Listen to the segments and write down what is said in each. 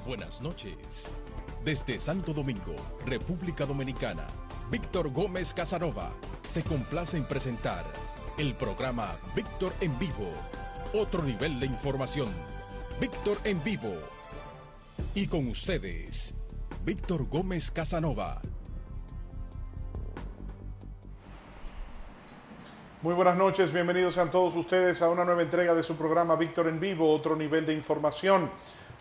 Buenas noches. Desde Santo Domingo, República Dominicana, Víctor Gómez Casanova se complace en presentar el programa Víctor en Vivo. Otro nivel de información. Víctor en Vivo. Y con ustedes, Víctor Gómez Casanova. Muy buenas noches, bienvenidos sean todos ustedes a una nueva entrega de su programa Víctor en Vivo, otro nivel de información.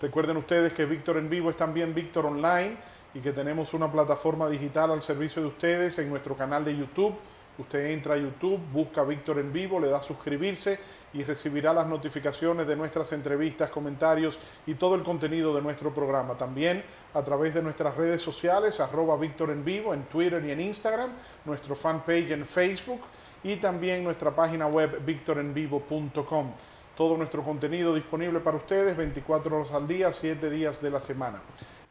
Recuerden ustedes que Víctor en Vivo es también Víctor Online y que tenemos una plataforma digital al servicio de ustedes en nuestro canal de YouTube. Usted entra a YouTube, busca Víctor en Vivo, le da a suscribirse y recibirá las notificaciones de nuestras entrevistas, comentarios y todo el contenido de nuestro programa. También a través de nuestras redes sociales, @Víctor en Vivo, en Twitter y en Instagram, nuestro fanpage en Facebook y también nuestra página web victorenvivo.com. Todo nuestro contenido disponible para ustedes 24 horas al día, 7 días de la semana.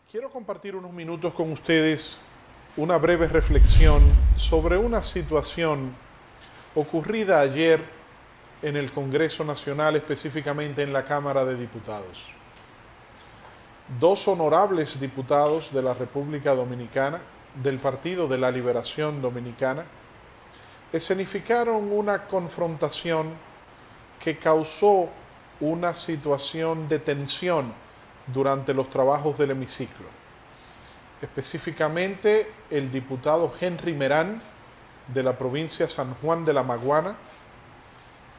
Quiero compartir unos minutos con ustedes una breve reflexión sobre una situación ocurrida ayer en el Congreso Nacional, específicamente en la Cámara de Diputados. Dos honorables diputados de la República Dominicana, del Partido de la Liberación Dominicana, escenificaron una confrontación que causó una situación de tensión durante los trabajos del hemiciclo. Específicamente, el diputado Henry Merán, de la provincia San Juan de la Maguana,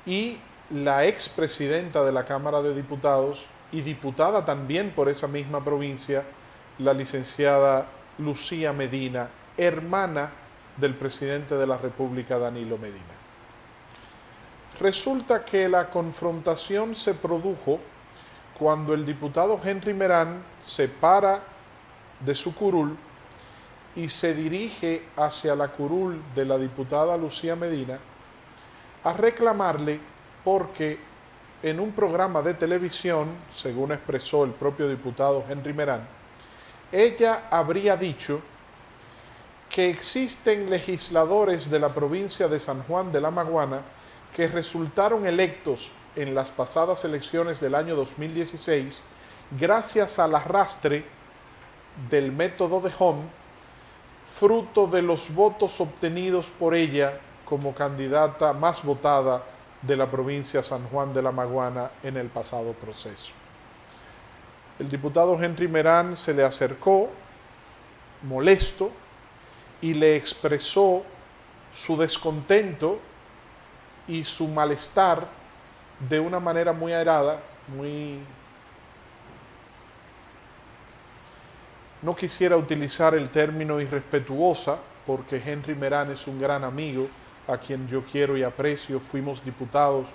y la expresidenta de la Cámara de Diputados y diputada también por esa misma provincia, la licenciada Lucía Medina, hermana del presidente de la República, Danilo Medina. Resulta que la confrontación se produjo cuando el diputado Henry Merán se para de su curul y se dirige hacia la curul de la diputada Lucía Medina a reclamarle porque en un programa de televisión, según expresó el propio diputado Henry Merán, ella habría dicho que existen legisladores de la provincia de San Juan de la Maguana que resultaron electos en las pasadas elecciones del año 2016 gracias al arrastre del método de Home, fruto de los votos obtenidos por ella como candidata más votada de la provincia San Juan de la Maguana en el pasado proceso. El diputado Henry Merán se le acercó, molesto, y le expresó su descontento y su malestar de una manera muy airada, no quisiera utilizar el término irrespetuosa, porque Henry Merán es un gran amigo, a quien yo quiero y aprecio. Fuimos diputados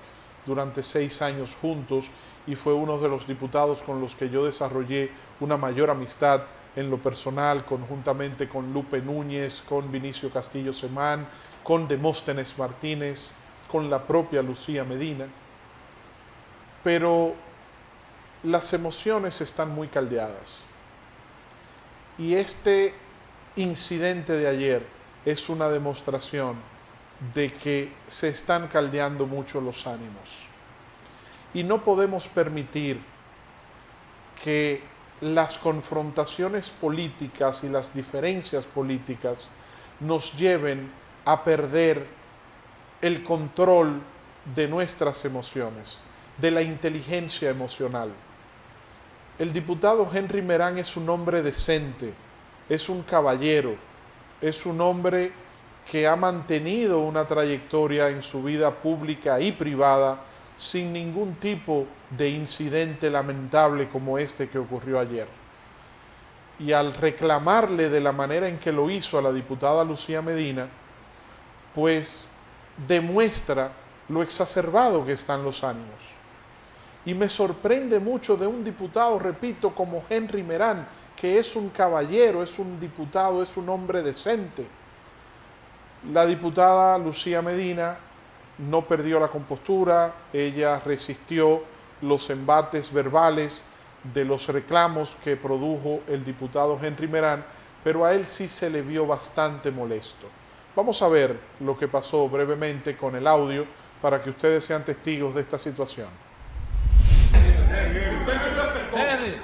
durante 6 años juntos y fue uno de los diputados con los que yo desarrollé una mayor amistad en lo personal, conjuntamente con Lupe Núñez, con Vinicio Castillo Semán, con Demóstenes Martínez, con la propia Lucía Medina. Pero las emociones están muy caldeadas. Y este incidente de ayer es una demostración de que se están caldeando mucho los ánimos. Y no podemos permitir que las confrontaciones políticas y las diferencias políticas nos lleven a perder el control de nuestras emociones, de la inteligencia emocional. El diputado Henry Merán es un hombre decente, es un caballero, es un hombre que ha mantenido una trayectoria en su vida pública y privada sin ningún tipo de incidente lamentable como este que ocurrió ayer. Y al reclamarle de la manera en que lo hizo a la diputada Lucía Medina, pues demuestra lo exacerbado que están los ánimos. Y me sorprende mucho de un diputado, repito, como Henry Merán, que es un caballero, es un diputado, es un hombre decente. La diputada Lucía Medina no perdió la compostura, ella resistió los embates verbales de los reclamos que produjo el diputado Henry Merán, pero a él sí se le vio bastante molesto. Vamos a ver lo que pasó brevemente con el audio para que ustedes sean testigos de esta situación. Henry,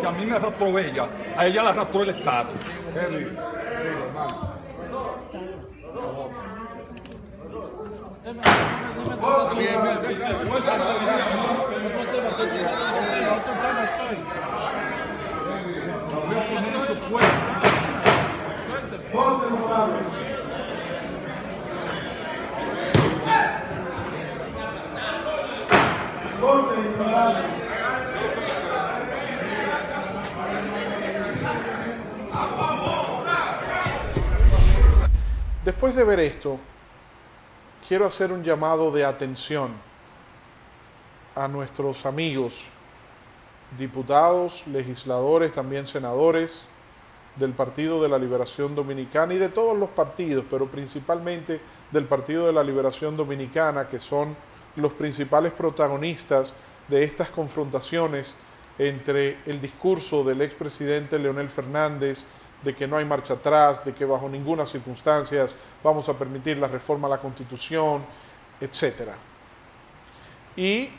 a mí me arrastró ella, a ella la arrastró el Estado. Después de ver esto, quiero hacer un llamado de atención a nuestros amigos, diputados, legisladores, también senadores del Partido de la Liberación Dominicana y de todos los partidos, pero principalmente del Partido de la Liberación Dominicana, que son los principales protagonistas de estas confrontaciones entre el discurso del expresidente Leonel Fernández de que no hay marcha atrás, de que bajo ninguna circunstancia vamos a permitir la reforma a la Constitución, etc. Y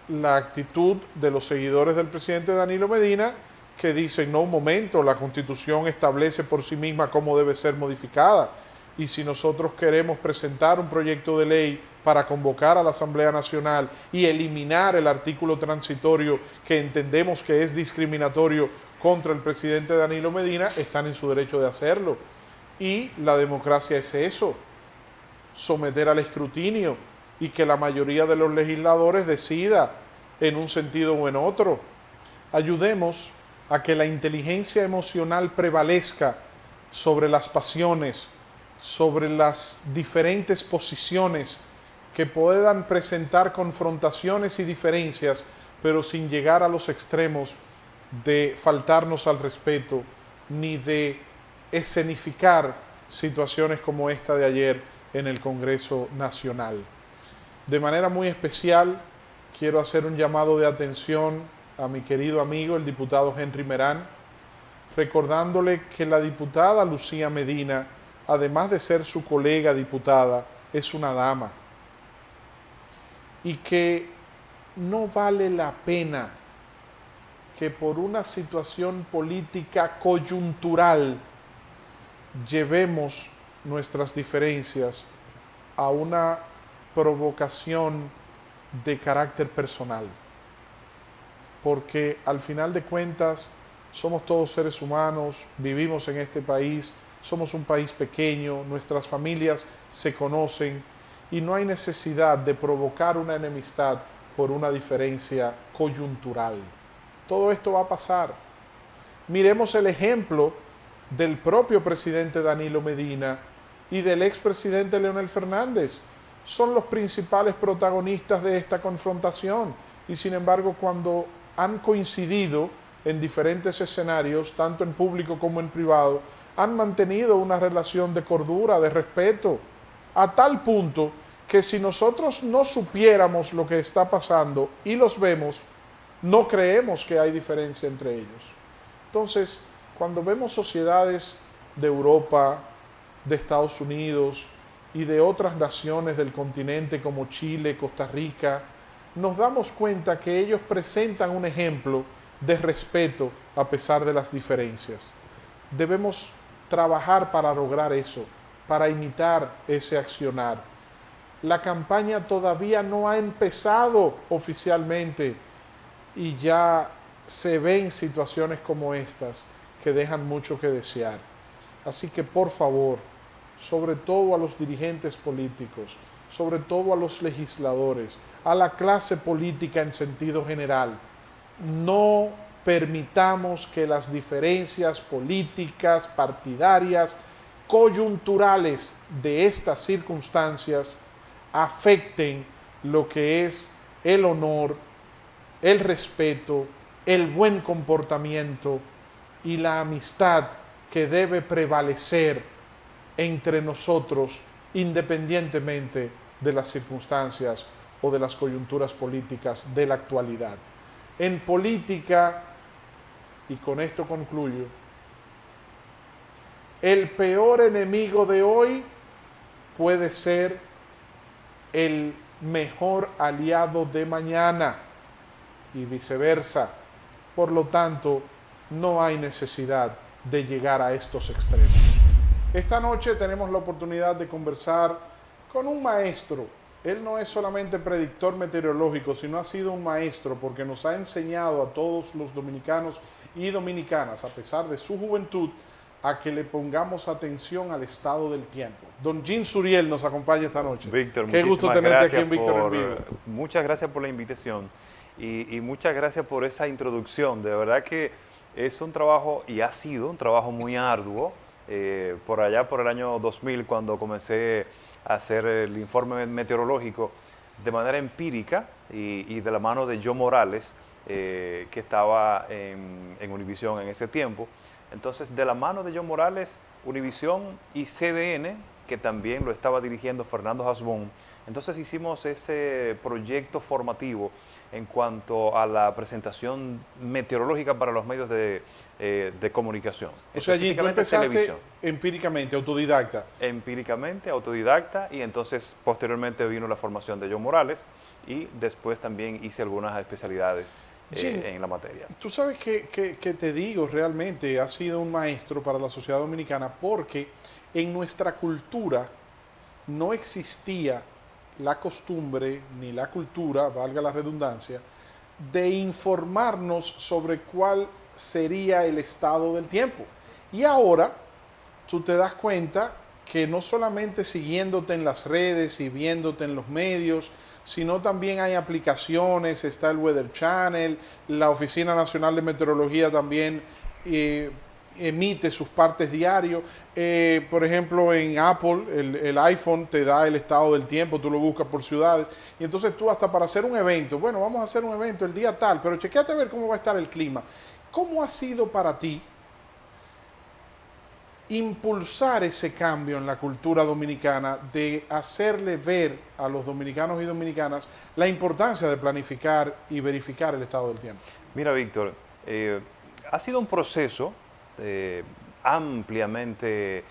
la actitud de los seguidores del presidente Danilo Medina, que dicen, no, un momento, la Constitución establece por sí misma cómo debe ser modificada, y si nosotros queremos presentar un proyecto de ley para convocar a la Asamblea Nacional y eliminar el artículo transitorio que entendemos que es discriminatorio contra el presidente Danilo Medina, están en su derecho de hacerlo. Y la democracia es eso, someter al escrutinio y que la mayoría de los legisladores decida en un sentido o en otro. Ayudemos a que la inteligencia emocional prevalezca sobre las pasiones, sobre las diferentes posiciones que puedan presentar confrontaciones y diferencias, pero sin llegar a los extremos de faltarnos al respeto, ni de escenificar situaciones como esta de ayer en el Congreso Nacional. De manera muy especial, quiero hacer un llamado de atención a mi querido amigo, el diputado Henry Merán, recordándole que la diputada Lucía Medina, además de ser su colega diputada, es una dama, y que no vale la pena que por una situación política coyuntural llevemos nuestras diferencias a una provocación de carácter personal. Porque al final de cuentas somos todos seres humanos, vivimos en este país, somos un país pequeño, nuestras familias se conocen y no hay necesidad de provocar una enemistad por una diferencia coyuntural. Todo esto va a pasar. Miremos el ejemplo del propio presidente Danilo Medina y del expresidente Leonel Fernández. Son los principales protagonistas de esta confrontación y sin embargo cuando han coincidido en diferentes escenarios, tanto en público como en privado, han mantenido una relación de cordura, de respeto, a tal punto que si nosotros no supiéramos lo que está pasando y los vemos, no creemos que hay diferencia entre ellos. Entonces, cuando vemos sociedades de Europa, de Estados Unidos y de otras naciones del continente como Chile, Costa Rica, nos damos cuenta que ellos presentan un ejemplo de respeto a pesar de las diferencias. Debemos trabajar para lograr eso, para imitar ese accionar. La campaña todavía no ha empezado oficialmente y ya se ven situaciones como estas que dejan mucho que desear. Así que por favor, sobre todo a los dirigentes políticos, sobre todo a los legisladores, a la clase política en sentido general, no permitamos que las diferencias políticas, partidarias, coyunturales de estas circunstancias afecten lo que es el honor, el respeto, el buen comportamiento y la amistad que debe prevalecer entre nosotros independientemente de las circunstancias o de las coyunturas políticas de la actualidad. En política, y con esto concluyo, el peor enemigo de hoy puede ser el mejor aliado de mañana y viceversa. Por lo tanto, no hay necesidad de llegar a estos extremos. Esta noche tenemos la oportunidad de conversar con un maestro. Él no es solamente predictor meteorológico, sino ha sido un maestro porque nos ha enseñado a todos los dominicanos y dominicanas, a pesar de su juventud, a que le pongamos atención al estado del tiempo. Don Jean Suriel nos acompaña esta noche. Víctor, qué gusto tenerte aquí en Víctor en Vivo. Muchas gracias por la invitación y muchas gracias por esa introducción. De verdad que es un trabajo y ha sido un trabajo muy arduo. Por allá por el año 2000, cuando comencé a hacer el informe meteorológico de manera empírica y de la mano de Joe Morales, que estaba en Univisión en ese tiempo. Entonces, de la mano de Joe Morales, Univisión y CDN, que también lo estaba dirigiendo Fernando Hasbún, entonces hicimos ese proyecto formativo en cuanto a la presentación meteorológica para los medios de comunicación. O sea, allí tú empezaste empíricamente, autodidacta. Empíricamente, autodidacta, y entonces posteriormente vino la formación de Joe Morales y después también hice algunas especialidades en la materia. Tú sabes que te digo, realmente has sido un maestro para la sociedad dominicana porque en nuestra cultura no existía la costumbre ni la cultura, valga la redundancia, de informarnos sobre cuál sería el estado del tiempo. Y ahora tú te das cuenta que no solamente siguiéndote en las redes y viéndote en los medios, sino también hay aplicaciones, está el Weather Channel, la Oficina Nacional de Meteorología también emite sus partes diario. Por ejemplo, en Apple, el iPhone te da el estado del tiempo, tú lo buscas por ciudades, y entonces tú hasta para hacer un evento, bueno, vamos a hacer un evento el día tal, pero chequéate a ver cómo va a estar el clima. ¿Cómo ha sido para ti impulsar ese cambio en la cultura dominicana, de hacerle ver a los dominicanos y dominicanas la importancia de planificar y verificar el estado del tiempo? Mira, Víctor, ha sido un proceso ampliamente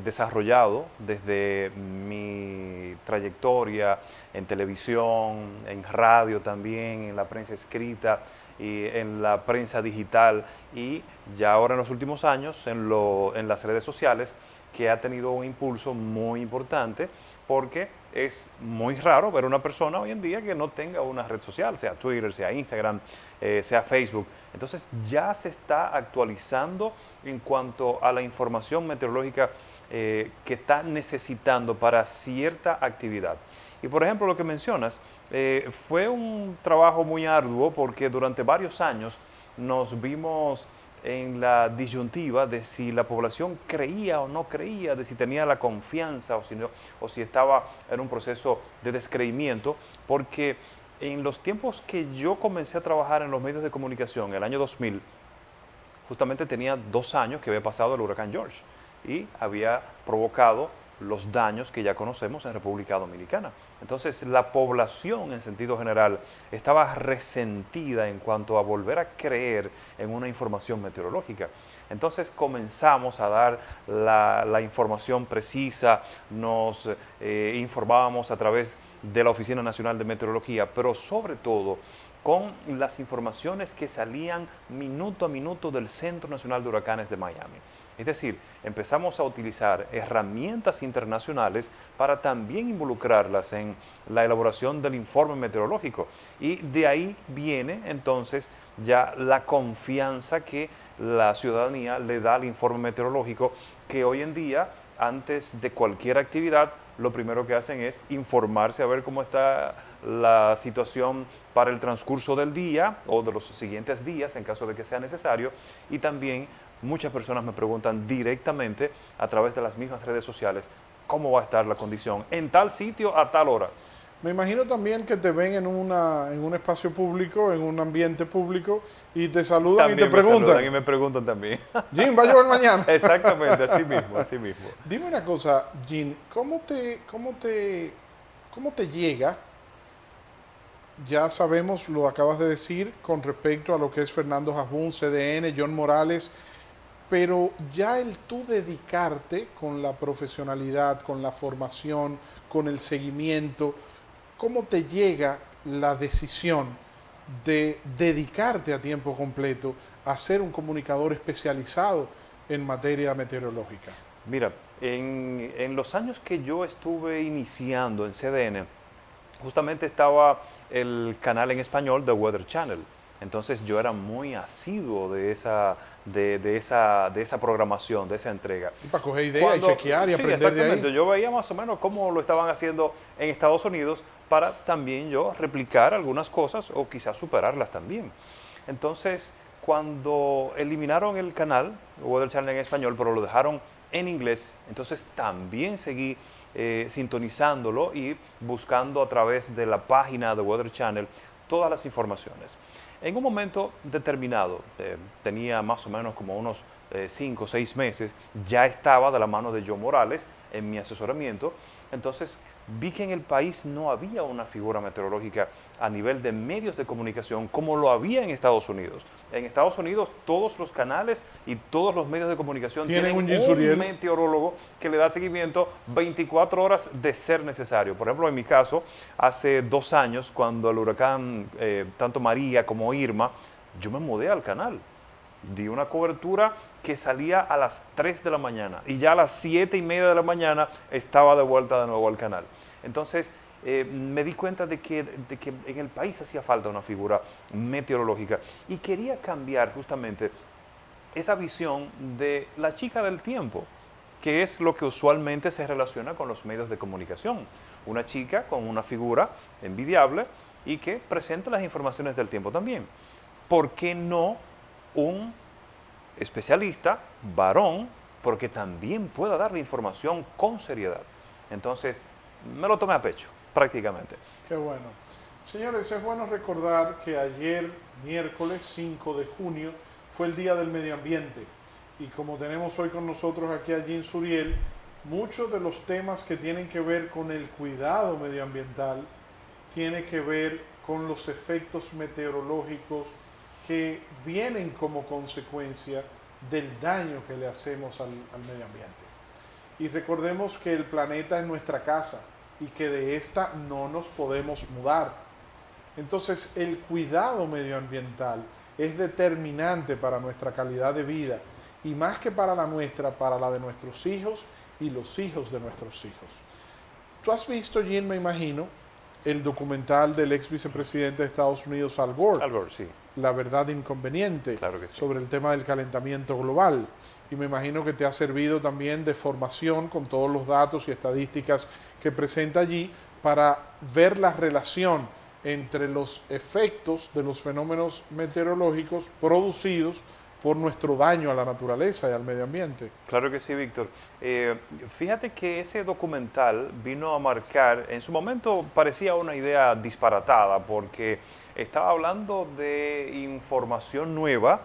desarrollado desde mi trayectoria en televisión, en radio también, en la prensa escrita y en la prensa digital, y ya ahora en los últimos años en las redes sociales, que ha tenido un impulso muy importante, porque es muy raro ver una persona hoy en día que no tenga una red social, sea Twitter, sea Instagram, sea Facebook. Entonces ya se está actualizando en cuanto a la información meteorológica que está necesitando para cierta actividad. Y por ejemplo, lo que mencionas, fue un trabajo muy arduo porque durante varios años nos vimos en la disyuntiva de si la población creía o no creía, de si tenía la confianza o si estaba en un proceso de descreimiento, porque en los tiempos que yo comencé a trabajar en los medios de comunicación, el año 2000, justamente tenía 2 años que había pasado el huracán George y había provocado los daños que ya conocemos en República Dominicana. Entonces, la población en sentido general estaba resentida en cuanto a volver a creer en una información meteorológica. Entonces, comenzamos a dar la información precisa, nos informábamos a través de la Oficina Nacional de Meteorología, pero sobre todo con las informaciones que salían minuto a minuto del Centro Nacional de Huracanes de Miami. Es decir, empezamos a utilizar herramientas internacionales para también involucrarlas en la elaboración del informe meteorológico. Y de ahí viene entonces ya la confianza que la ciudadanía le da al informe meteorológico, que hoy en día, antes de cualquier actividad, lo primero que hacen es informarse a ver cómo está la situación para el transcurso del día o de los siguientes días, en caso de que sea necesario, y también muchas personas me preguntan directamente a través de las mismas redes sociales cómo va a estar la condición en tal sitio a tal hora. Me imagino también que te ven en un espacio público, en un ambiente público, y te saludan También y te preguntan. Saludan y me preguntan también. Jim, ¿va a llover mañana? Exactamente, así mismo, así mismo. Dime una cosa, Jim, ¿cómo te llega? Ya sabemos, lo acabas de decir, con respecto a lo que es Fernando Hasbún, CDN, John Morales, pero ya el tú dedicarte con la profesionalidad, con la formación, con el seguimiento, ¿cómo te llega la decisión de dedicarte a tiempo completo a ser un comunicador especializado en materia meteorológica? Mira, en los años que yo estuve iniciando en CDN, justamente estaba el canal en español de Weather Channel. Entonces yo era muy asiduo de esa programación, de esa entrega. Y para coger ideas y chequear y sí, aprender de exactamente. ahí. Yo veía más o menos cómo lo estaban haciendo en Estados Unidos para también yo replicar algunas cosas o quizás superarlas también. Entonces, cuando eliminaron el canal, Weather Channel en español, pero lo dejaron en inglés, entonces también seguí sintonizándolo y buscando a través de la página de Weather Channel todas las informaciones. En un momento determinado, tenía más o menos como unos 5 o 6 meses, ya estaba de la mano de Joe Morales en mi asesoramiento. Entonces vi que en el país no había una figura meteorológica a nivel de medios de comunicación como lo había en Estados Unidos. En Estados Unidos todos los canales y todos los medios de comunicación tienen un meteorólogo que le da seguimiento 24 horas de ser necesario. Por ejemplo, en mi caso, hace 2 años, cuando el huracán, tanto María como Irma, yo me mudé al canal. Di una cobertura que salía a las 3 de la mañana y ya a las 7:30 de la mañana estaba de vuelta de nuevo al canal. Entonces me di cuenta de que en el país hacía falta una figura meteorológica y quería cambiar justamente esa visión de la chica del tiempo, que es lo que usualmente se relaciona con los medios de comunicación. Una chica con una figura envidiable y que presenta las informaciones del tiempo también. ¿Por qué no un especialista, varón, porque también pueda dar la información con seriedad? Entonces, me lo tomé a pecho, prácticamente. Qué bueno. Señores, es bueno recordar que ayer, miércoles 5 de junio, fue el Día del Medio Ambiente. Y como tenemos hoy con nosotros aquí a Jean Suriel, muchos de los temas que tienen que ver con el cuidado medioambiental tienen que ver con los efectos meteorológicos que vienen como consecuencia del daño que le hacemos al medio ambiente. Y recordemos que el planeta es nuestra casa y que de esta no nos podemos mudar. Entonces, el cuidado medioambiental es determinante para nuestra calidad de vida y más que para la nuestra, para la de nuestros hijos y los hijos de nuestros hijos. Tú has visto, Jean, me imagino, el documental del ex vicepresidente de Estados Unidos, Al Gore. Al Gore, sí. La verdad inconveniente, Claro que sí. sobre el tema del calentamiento global. Y me imagino que te ha servido también de formación con todos los datos y estadísticas que presenta allí para ver la relación entre los efectos de los fenómenos meteorológicos producidos por nuestro daño a la naturaleza y al medio ambiente. Claro que sí, Víctor. Fíjate que ese documental vino a marcar, en su momento parecía una idea disparatada, porque estaba hablando de información nueva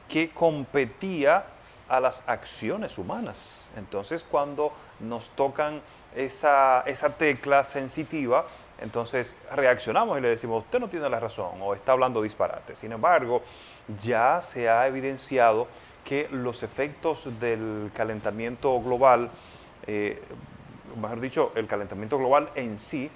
que competía a las acciones humanas. Entonces, cuando nos tocan esa tecla sensitiva, entonces reaccionamos y le decimos, usted no tiene la razón o está hablando disparate. Sin embargo, ya se ha evidenciado que los efectos del calentamiento global, mejor dicho, el calentamiento global en sí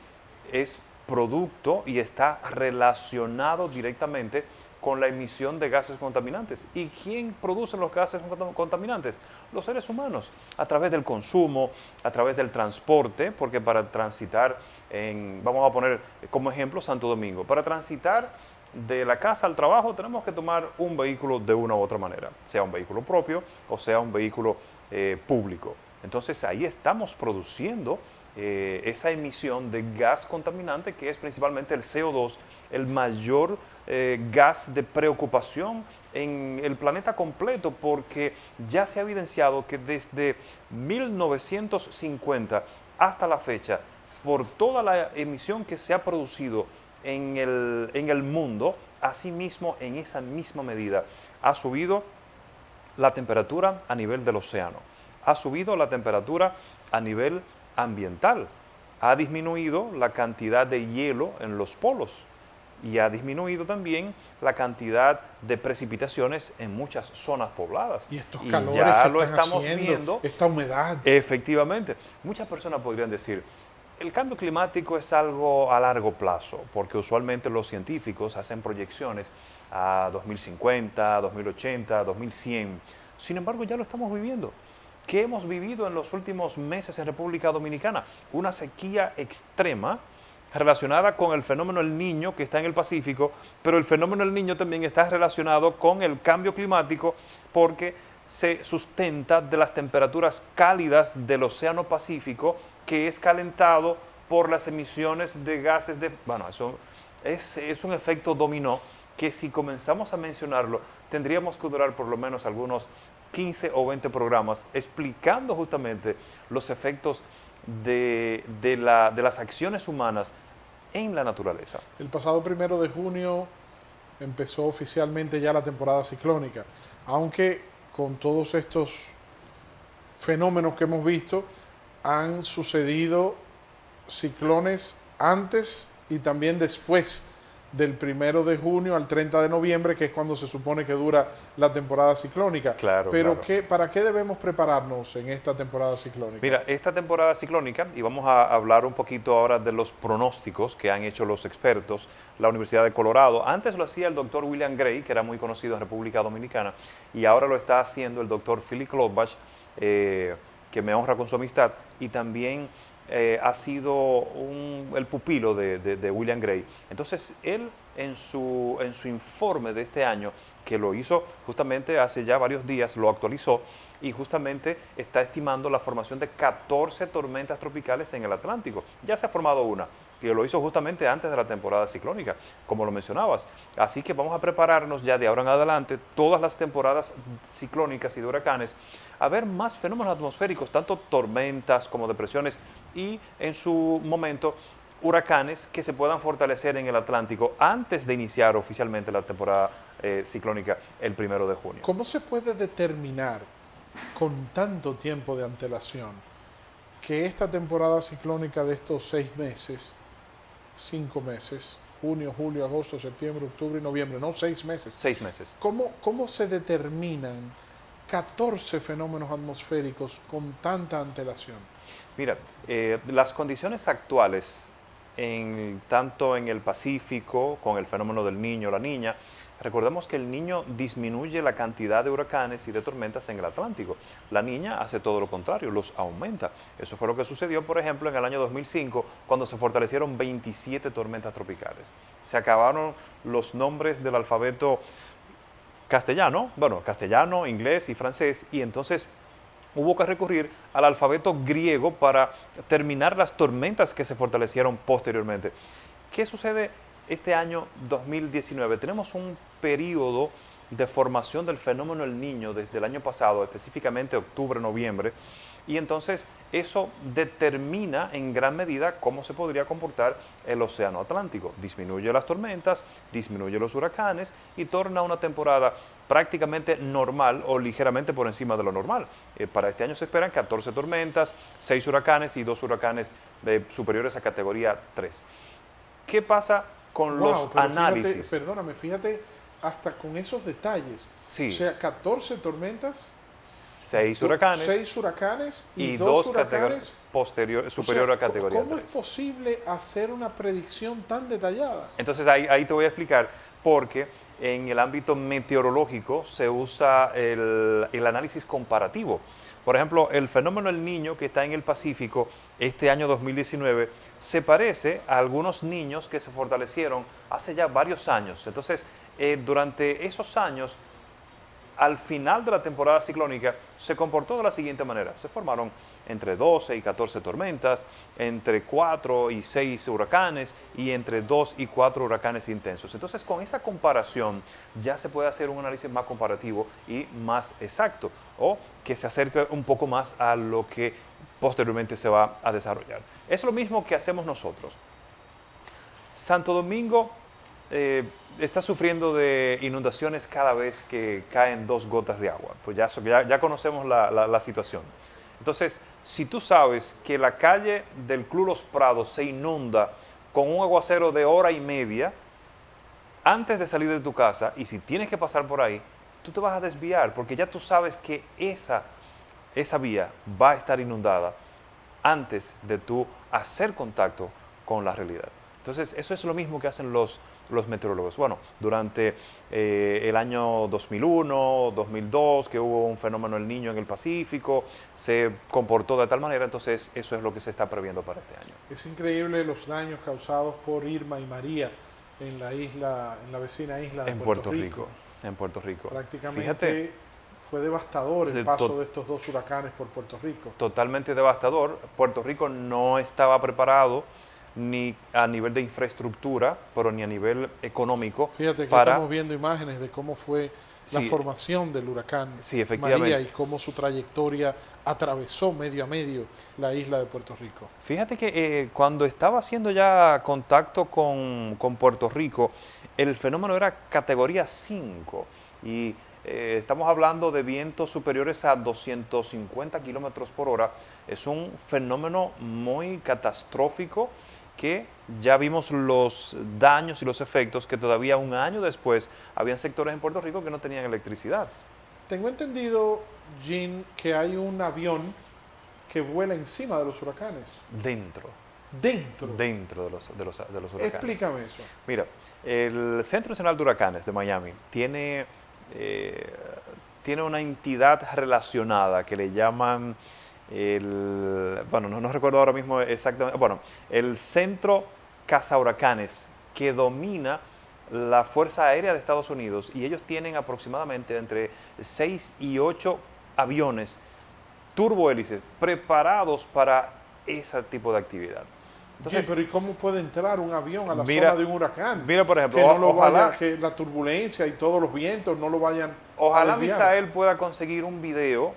es producto y está relacionado directamente con la emisión de gases contaminantes. ¿Y quién produce los gases contaminantes? Los seres humanos, a través del consumo, a través del transporte, porque para transitar, vamos a poner como ejemplo Santo Domingo, para transitar de la casa al trabajo tenemos que tomar un vehículo de una u otra manera, sea un vehículo propio o sea un vehículo público. Entonces ahí estamos produciendo esa emisión de gas contaminante que es principalmente el CO2, el mayor gas de preocupación en el planeta completo, porque ya se ha evidenciado que desde 1950 hasta la fecha, por toda la emisión que se ha producido en el mundo, asimismo en esa misma medida ha subido la temperatura a nivel del océano, ha subido la temperatura a nivel ambiental, ha disminuido la cantidad de hielo en los polos y ha disminuido también la cantidad de precipitaciones en muchas zonas pobladas. Y estos calores ya que lo están estamos haciendo, viendo. esta humedad. Efectivamente. Muchas personas podrían decir, El cambio climático es algo a largo plazo, porque usualmente los científicos hacen proyecciones a 2050, 2080, 2100. Sin embargo, ya lo estamos viviendo. ¿Qué hemos vivido en los últimos meses en República Dominicana? Una sequía extrema relacionada con el fenómeno El Niño que está en el Pacífico, pero el fenómeno El Niño también está relacionado con el cambio climático porque se sustenta de las temperaturas cálidas del Océano Pacífico, que es calentado por las emisiones de gases de... Bueno, eso es un efecto dominó que si comenzamos a mencionarlo, tendríamos que durar por lo menos algunos 15 o 20 programas explicando justamente los efectos de las acciones humanas en la naturaleza. El pasado 1 de junio empezó oficialmente ya la temporada ciclónica, aunque con todos estos fenómenos que hemos visto, han sucedido ciclones antes y también después del 1 de junio al 30 de noviembre, que es cuando se supone que dura la temporada ciclónica. Claro, Pero claro. ¿para qué debemos prepararnos en esta temporada ciclónica? Mira, esta temporada ciclónica, y vamos a hablar un poquito ahora de los pronósticos que han hecho los expertos, la Universidad de Colorado. Antes lo hacía el doctor William Gray, que era muy conocido en República Dominicana, y ahora lo está haciendo el doctor Philip Klobuchar, que me honra con su amistad, y también ha sido el pupilo de William Gray. Entonces, él en su informe de este año, que lo hizo justamente hace ya varios días, lo actualizó, y justamente está estimando la formación de 14 tormentas tropicales en el Atlántico. Ya se ha formado una, que lo hizo justamente antes de la temporada ciclónica, como lo mencionabas. Así que vamos a prepararnos ya de ahora en adelante, todas las temporadas ciclónicas y de huracanes, a ver más fenómenos atmosféricos, tanto tormentas como depresiones y en su momento huracanes que se puedan fortalecer en el Atlántico antes de iniciar oficialmente la temporada ciclónica el 1 de junio. ¿Cómo se puede determinar con tanto tiempo de antelación que esta temporada ciclónica de estos 6 meses, 5 meses, junio, julio, agosto, septiembre, octubre y noviembre, no 6 meses? 6 meses. ¿Cómo se determinan 14 fenómenos atmosféricos con tanta antelación? Mira, las condiciones actuales, tanto en el Pacífico, con el fenómeno del Niño, la Niña, recordemos que el Niño disminuye la cantidad de huracanes y de tormentas en el Atlántico. La Niña hace todo lo contrario, los aumenta. Eso fue lo que sucedió, por ejemplo, en el año 2005, cuando se fortalecieron 27 tormentas tropicales. Se acabaron los nombres del alfabeto castellano, castellano, inglés y francés, y entonces hubo que recurrir al alfabeto griego para terminar las tormentas que se fortalecieron posteriormente. ¿Qué sucede este año 2019? Tenemos un periodo de formación del fenómeno El Niño desde el año pasado, específicamente octubre, noviembre, y entonces eso determina en gran medida cómo se podría comportar el océano Atlántico. Disminuye las tormentas, disminuye los huracanes y torna una temporada prácticamente normal o ligeramente por encima de lo normal. Para este año se esperan 14 tormentas, 6 huracanes y 2 huracanes superiores a categoría 3. ¿Qué pasa con los análisis? Fíjate, hasta con esos detalles. Sí. O sea, 14 tormentas, 6 huracanes, 6 huracanes y 2 huracanes superior a categoría 3. ¿Cómo es posible hacer una predicción tan detallada? Entonces ahí te voy a explicar, porque en el ámbito meteorológico se usa el análisis comparativo. Por ejemplo, el fenómeno El Niño que está en el Pacífico este año 2019 se parece a algunos niños que se fortalecieron hace ya varios años. Entonces, durante esos años, al final de la temporada ciclónica, se comportó de la siguiente manera. Se formaron entre 12 y 14 tormentas, entre 4 y 6 huracanes y entre 2 y 4 huracanes intensos. Entonces, con esa comparación ya se puede hacer un análisis más comparativo y más exacto, o que se acerque un poco más a lo que posteriormente se va a desarrollar. Es lo mismo que hacemos nosotros. Santo Domingo está sufriendo de inundaciones cada vez que caen 2 gotas de agua. Pues ya conocemos la situación. Entonces, si tú sabes que la calle del Club Los Prados se inunda con un aguacero de hora y media, antes de salir de tu casa, y si tienes que pasar por ahí, tú te vas a desviar, porque ya tú sabes que esa vía va a estar inundada. antes de tú hacer contacto con la realidad. Entonces, eso es lo mismo que hacen los meteorólogos. Bueno, durante el año 2001, 2002, que hubo un fenómeno El Niño en el Pacífico, se comportó de tal manera, entonces eso es lo que se está previendo para este año. Es increíble los daños causados por Irma y María en la vecina isla de Puerto Rico. En Puerto Rico. Prácticamente Fíjate, fue devastador el paso de estos dos huracanes por Puerto Rico. totalmente devastador. Puerto Rico no estaba preparado ni a nivel de infraestructura, pero ni a nivel económico. Fíjate que para... estamos viendo imágenes de cómo fue la formación del huracán María y cómo su trayectoria atravesó medio a medio la isla de Puerto Rico. Fíjate que cuando estaba haciendo ya contacto con Puerto Rico, el fenómeno era categoría 5 y estamos hablando de vientos superiores a 250 kilómetros por hora. Es un fenómeno muy catastrófico que ya vimos los daños y los efectos que todavía un año después habían sectores en Puerto Rico que no tenían electricidad. Tengo entendido, Jean, que hay un avión que vuela encima de los huracanes. Dentro de los huracanes. Explícame eso. Mira, el Centro Nacional de Huracanes de Miami tiene una entidad relacionada que le llaman no recuerdo ahora mismo exactamente, el Centro Cazahuracanes, que domina la Fuerza Aérea de Estados Unidos, y ellos tienen aproximadamente entre 6 y 8 aviones turbohélices preparados para ese tipo de actividad. Entonces, pero ¿y cómo puede entrar un avión a la zona de un huracán? Mira, por ejemplo, que la turbulencia y todos los vientos no lo vayan Ojalá a desviar. Misael pueda conseguir un video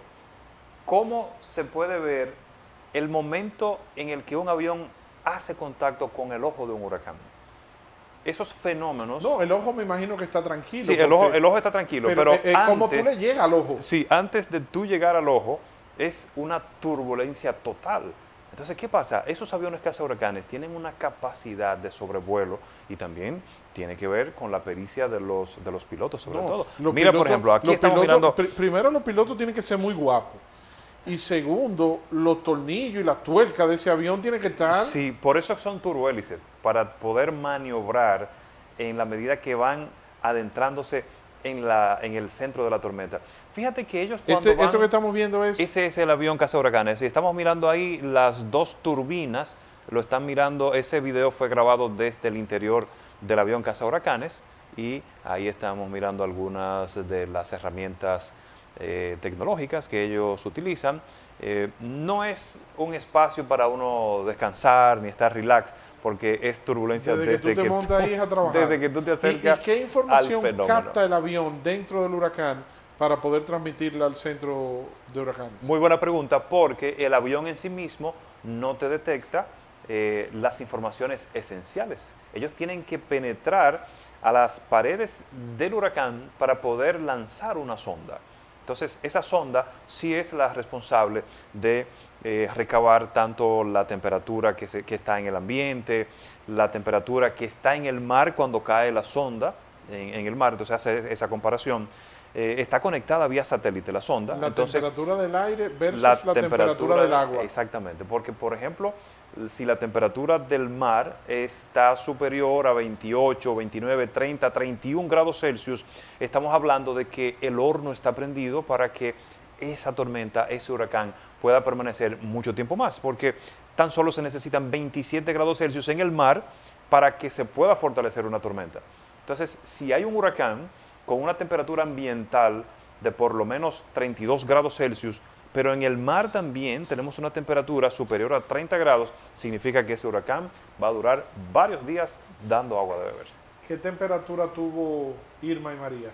cómo se puede ver el momento en el que un avión hace contacto con el ojo de un huracán. Esos fenómenos... No, el ojo me imagino que está tranquilo. Sí, el ojo está tranquilo, pero antes... ¿Cómo tú le llegas al ojo? Sí, antes de tú llegar al ojo es una turbulencia total. Entonces, ¿qué pasa? Esos aviones cazahuracanes tienen una capacidad de sobrevuelo y también tiene que ver con la pericia de los pilotos, sobre todo. Mira, por ejemplo, aquí estamos mirando... Primero, los pilotos tienen que ser muy guapos. Y segundo, los tornillos y la tuerca de ese avión tienen que estar... Sí, por eso son turbohélices, para poder maniobrar en la medida que van adentrándose en el centro de la tormenta. Fíjate que ellos cuando esto que estamos viendo es... Ese es el avión cazahuracanes. Si estamos mirando ahí las dos turbinas, lo están mirando, ese video fue grabado desde el interior del avión cazahuracanes y ahí estamos mirando algunas de las herramientas tecnológicas que ellos utilizan. No es un espacio para uno descansar ni estar relax, porque es turbulencia desde que tú te montas ahí a trabajar. Desde que tú te acercas. ¿Y qué información capta el avión dentro del huracán para poder transmitirla al centro de huracanes? Muy buena pregunta, porque el avión en sí mismo no te detecta las informaciones esenciales. Ellos tienen que penetrar a las paredes del huracán para poder lanzar una sonda. Entonces, esa sonda sí es la responsable de recabar tanto la temperatura que está en el ambiente, la temperatura que está en el mar cuando cae la sonda en el mar, entonces hace esa comparación. Está conectada vía satélite la sonda. La temperatura del aire versus la temperatura del agua. Exactamente, porque por ejemplo, si la temperatura del mar está superior a 28, 29, 30, 31 grados Celsius, estamos hablando de que el horno está prendido para que esa tormenta, ese huracán, pueda permanecer mucho tiempo más, porque tan solo se necesitan 27 grados Celsius en el mar para que se pueda fortalecer una tormenta. Entonces, si hay un huracán con una temperatura ambiental de por lo menos 32 grados Celsius, pero en el mar también tenemos una temperatura superior a 30 grados, significa que ese huracán va a durar varios días dando agua de beber. ¿Qué temperatura tuvo Irma y María?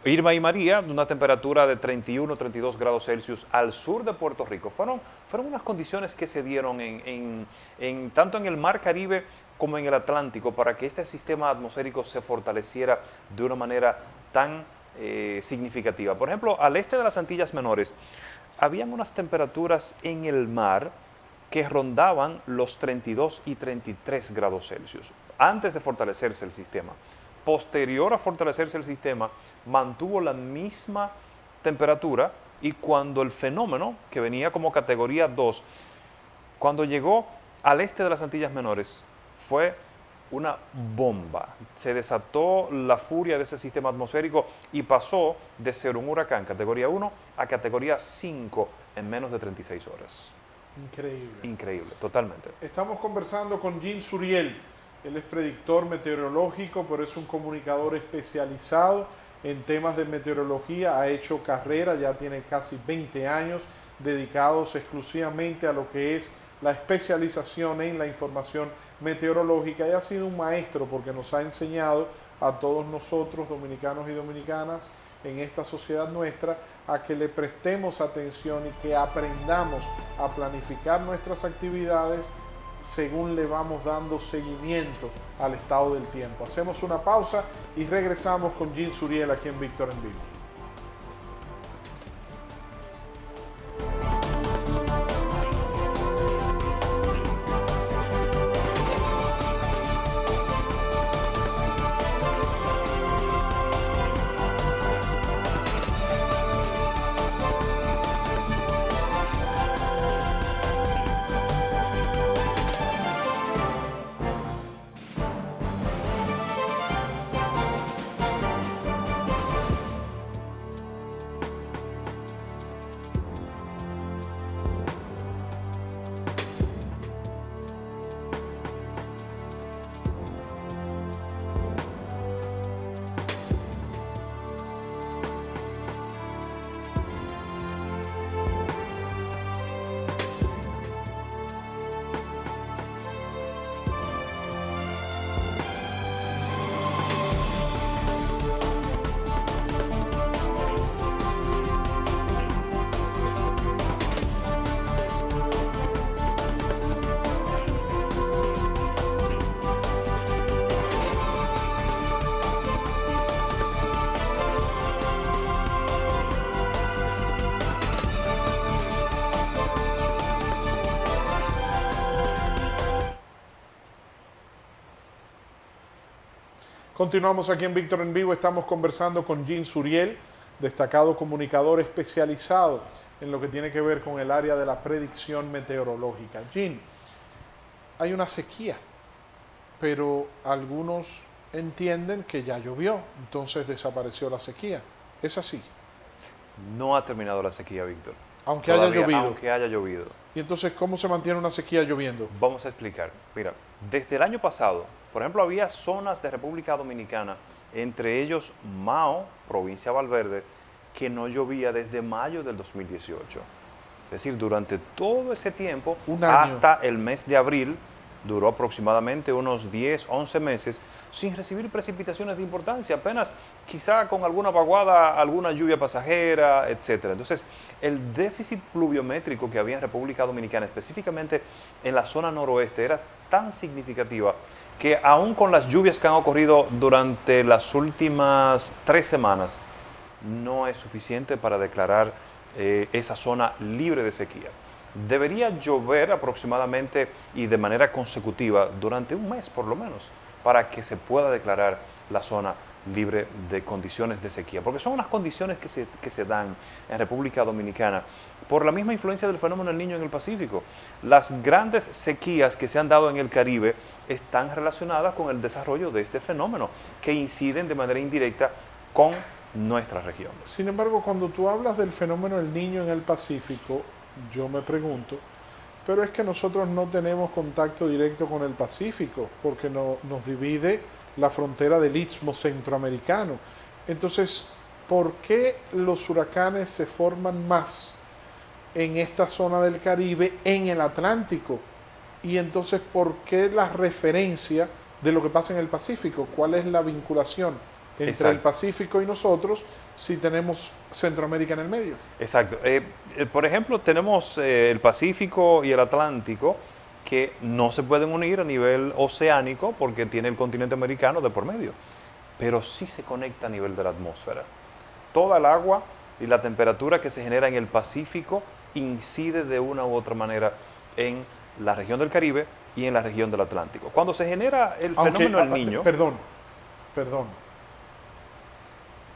Irma y María, una temperatura de 31, 32 grados Celsius al sur de Puerto Rico. Fueron unas condiciones que se dieron tanto en el mar Caribe como en el Atlántico para que este sistema atmosférico se fortaleciera de una manera tan significativa. Por ejemplo, al este de las Antillas Menores, habían unas temperaturas en el mar que rondaban los 32 y 33 grados Celsius antes de fortalecerse el sistema. Posterior a fortalecerse el sistema, mantuvo la misma temperatura y cuando el fenómeno, que venía como categoría 2, Cuando llegó al este de las Antillas Menores, fue una bomba. Se desató la furia de ese sistema atmosférico y pasó de ser un huracán categoría 1 a categoría 5 en menos de 36 horas. Increíble. Increíble, totalmente. Estamos conversando con Jean Suriel. Él es predictor meteorológico, pero es un comunicador especializado en temas de meteorología. Ha hecho carrera, ya tiene casi 20 años dedicados exclusivamente a lo que es la especialización en la información meteorológica, y ha sido un maestro porque nos ha enseñado a todos nosotros, dominicanos y dominicanas, en esta sociedad nuestra, a que le prestemos atención y que aprendamos a planificar nuestras actividades según le vamos dando seguimiento al estado del tiempo. Hacemos una pausa y regresamos con Jean Suriel aquí en Víctor en Vivo. Continuamos aquí en Víctor en Vivo. Estamos conversando con Jean Suriel, destacado comunicador especializado en lo que tiene que ver con el área de la predicción meteorológica. Jean, hay una sequía, pero algunos entienden que ya llovió, entonces desapareció la sequía. ¿Es así? No ha terminado la sequía, Víctor. Aunque Todavía, haya llovido. Aunque haya llovido. ¿Y entonces cómo se mantiene una sequía lloviendo? Vamos a explicar. Mira, desde el año pasado, por ejemplo, había zonas de República Dominicana, entre ellos Mao, provincia de Valverde, que no llovía desde mayo del 2018. Es decir, durante todo ese tiempo, Un año. hasta el mes de abril, duró aproximadamente unos 10, 11 meses, sin recibir precipitaciones de importancia, apenas quizá con alguna vaguada, alguna lluvia pasajera, etc. Entonces, el déficit pluviométrico que había en República Dominicana, específicamente en la zona noroeste, era tan significativa que aún con las lluvias que han ocurrido durante las últimas 3 semanas, no es suficiente para declarar esa zona libre de sequía. Debería llover aproximadamente y de manera consecutiva durante un mes por lo menos para que se pueda declarar la zona libre de condiciones de sequía, porque son unas condiciones que se dan en República Dominicana por la misma influencia del fenómeno del Niño en el Pacífico. Las grandes sequías que se han dado en el Caribe están relacionadas con el desarrollo de este fenómeno, que inciden de manera indirecta con nuestra región. Sin embargo, cuando tú hablas del fenómeno del Niño en el Pacífico, yo me pregunto, pero es que nosotros no tenemos contacto directo con el Pacífico, porque nos divide la frontera del Istmo Centroamericano. Entonces, ¿por qué los huracanes se forman más en esta zona del Caribe, en el Atlántico? Y entonces, ¿por qué la referencia de lo que pasa en el Pacífico? ¿Cuál es la vinculación entre Exacto. el Pacífico y nosotros si tenemos Centroamérica en el medio? Exacto. Por ejemplo, tenemos el Pacífico y el Atlántico, que no se pueden unir a nivel oceánico porque tiene el continente americano de por medio, pero sí se conecta a nivel de la atmósfera. Toda el agua y la temperatura que se genera en el Pacífico incide de una u otra manera en la región del Caribe y en la región del Atlántico. Cuando se genera el fenómeno del Niño... Perdón.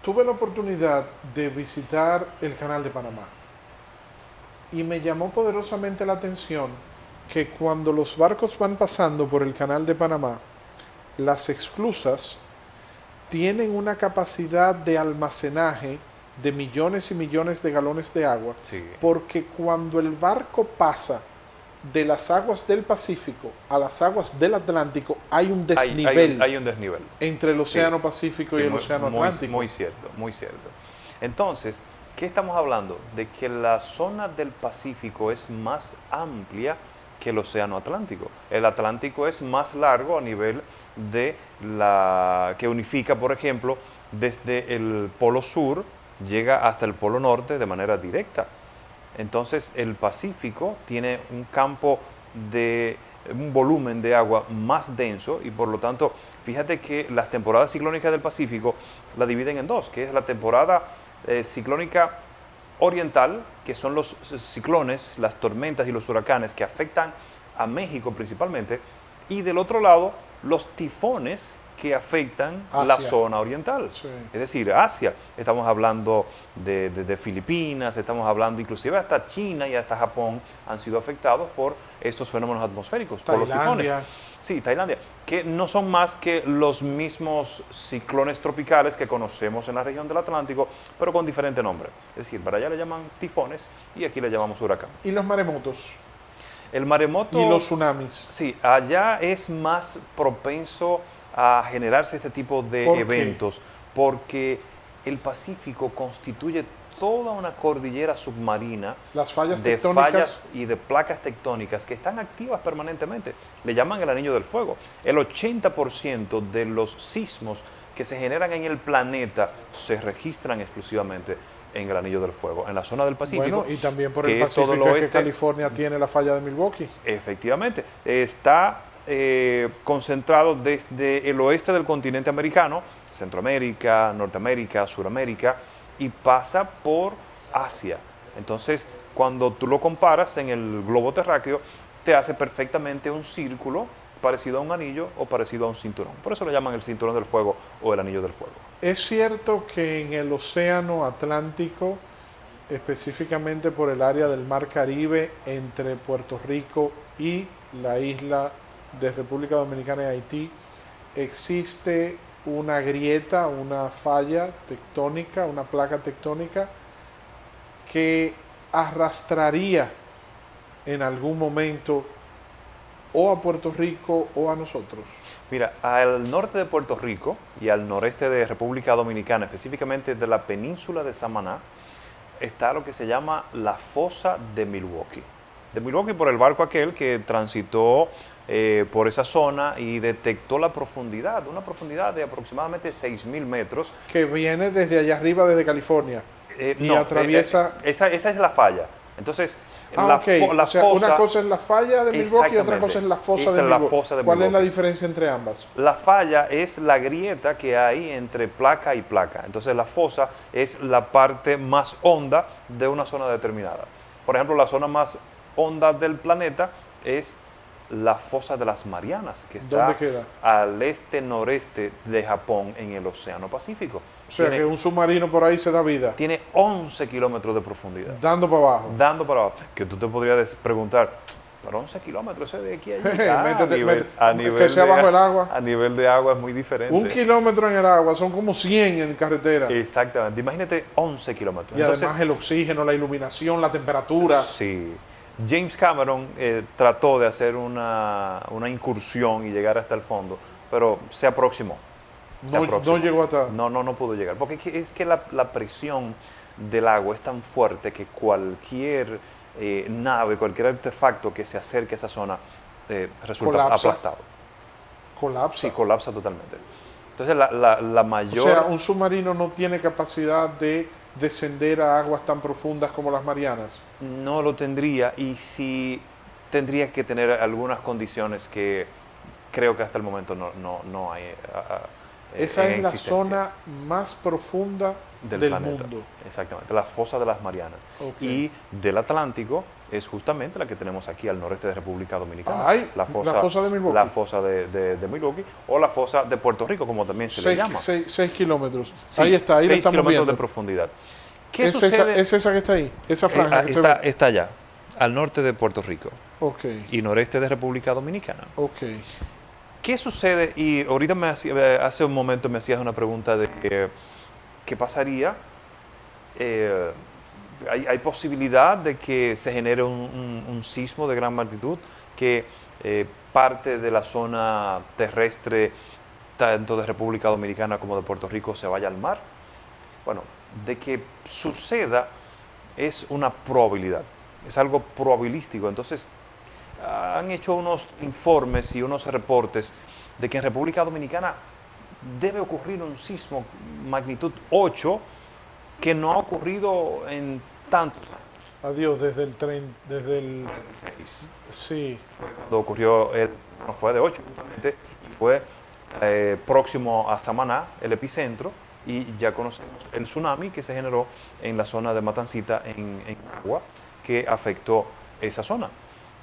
Tuve la oportunidad de visitar el Canal de Panamá y me llamó poderosamente la atención que cuando los barcos van pasando por el canal de Panamá, las esclusas tienen una capacidad de almacenaje de millones y millones de galones de agua, Sí. porque cuando el barco pasa de las aguas del Pacífico a las aguas del Atlántico, hay un desnivel Hay un desnivel. entre el Océano Sí. Pacífico Sí, y el muy- Océano muy- Atlántico. Muy cierto, muy cierto. Entonces, ¿qué estamos hablando? De que la zona del Pacífico es más amplia que el Océano Atlántico. El Atlántico es más largo a nivel de la que unifica, por ejemplo, desde el Polo Sur, llega hasta el Polo Norte de manera directa. Entonces, el Pacífico tiene un campo de un volumen de agua más denso y por lo tanto, fíjate que las temporadas ciclónicas del Pacífico la dividen en dos, que es la temporada ciclónica oriental, que son los ciclones, las tormentas y los huracanes que afectan a México principalmente, y del otro lado, los tifones que afectan la Asia. zona oriental, Sí. es decir, Asia. Estamos hablando de Filipinas, estamos hablando inclusive hasta China y hasta Japón han sido afectados por estos fenómenos atmosféricos, por los tifones. Tailandia. Sí, Tailandia, que no son más que los mismos ciclones tropicales que conocemos en la región del Atlántico, pero con diferente nombre. Es decir, para allá le llaman tifones y aquí le llamamos huracán. Y los maremotos El maremoto... y los tsunamis. Sí, allá es más propenso a generarse este tipo de ¿Por qué? eventos, porque el Pacífico constituye toda una cordillera submarina Las fallas de tectónicas. fallas y de placas tectónicas que están activas permanentemente. Le llaman el anillo del fuego. El 80% de los sismos que se generan en el planeta se registran exclusivamente en el anillo del fuego, en la zona del Pacífico. Bueno, y también por que el es todo Pacífico el es que oeste. California tiene la falla de Milwaukee. Efectivamente, está concentrado desde el oeste del continente americano, Centroamérica, Norteamérica, Suramérica, y pasa por Asia. Entonces, cuando tú lo comparas en el globo terráqueo, te hace perfectamente un círculo parecido a un anillo o parecido a un cinturón. Por eso lo llaman el cinturón del fuego o el anillo del fuego. Es cierto que en el Océano Atlántico, específicamente por el área del Mar Caribe, entre Puerto Rico y la isla de República Dominicana y Haití, existe una grieta, una falla tectónica, una placa tectónica que arrastraría en algún momento o a Puerto Rico o a nosotros. Mira, al norte de Puerto Rico y al noreste de República Dominicana, específicamente de la península de Samaná, está lo que se llama la fosa de Milwaukee. De Milwaukee por el barco aquel que transitó por esa zona y detectó la profundidad, una profundidad de aproximadamente 6.000 metros. Que viene desde allá arriba, desde California, y atraviesa... esa es la falla. Entonces, ok. la O sea, fosa... una cosa es la falla de Milwaukee y otra cosa es la fosa Esa de es la Milwaukee. fosa de ¿Cuál es la Milwaukee. diferencia entre ambas? La falla es la grieta que hay entre placa y placa. Entonces la fosa es la parte más honda de una zona determinada. Por ejemplo, la zona más honda del planeta es la fosa de las Marianas, que está ¿Dónde queda? al este-noreste de Japón en el Océano Pacífico. O sea, que un submarino por ahí se da vida, Tiene 11 kilómetros de profundidad, dando para abajo. dando para abajo. Que tú te podrías preguntar, pero 11 kilómetros, eso es de aquí a allá. Métete, que sea bajo el agua. A nivel de agua es muy diferente. 1 kilómetro en el agua son como 100 en carretera. Exactamente. Imagínate 11 kilómetros. Y además el oxígeno, la iluminación, la temperatura. Sí. James Cameron trató de hacer una incursión y llegar hasta el fondo, pero se aproximó. No llegó hasta... No pudo llegar. Porque es que la presión del agua es tan fuerte que cualquier nave, cualquier artefacto que se acerque a esa zona resulta Colapsa. aplastado. Colapsa. Sí, colapsa totalmente. Entonces la mayor... O sea, un submarino no tiene capacidad de descender a aguas tan profundas como las Marianas. No lo tendría y sí tendría que tener algunas condiciones que creo que hasta el momento no hay. Esa en es la existencia zona más profunda del planeta. mundo. Exactamente, las fosas de las Marianas. Ok. Y del Atlántico es justamente la que tenemos aquí al noreste de República Dominicana. Ay, la fosa de Milwaukee. La fosa de Milwaukee o la fosa de Puerto Rico, como también se le llama. 6 kilómetros. Sí, ahí está, ahí la 6 estamos kilómetros viendo. de profundidad. ¿Qué ¿Es sucede? esa que está ahí? Esa franja que se ve. Está allá. al norte de Puerto Rico Ok, y noreste de República Dominicana. ok. ¿Qué sucede? Y ahorita hace un momento me hacías una pregunta de qué pasaría. Hay posibilidad de que se genere un sismo de gran magnitud que parte de la zona terrestre, tanto de República Dominicana como de Puerto Rico, se vaya al mar. Bueno, de que suceda es una probabilidad, es algo probabilístico. Entonces, han hecho unos informes y unos reportes de que en República Dominicana debe ocurrir un sismo magnitud 8 que no ha ocurrido en tantos años. Adiós, desde el 6. sí, Cuando ocurrió, no fue de 8 justamente, fue próximo a Samaná, el epicentro, y ya conocemos el tsunami que se generó en la zona de Matancita, en Agua, que afectó esa zona.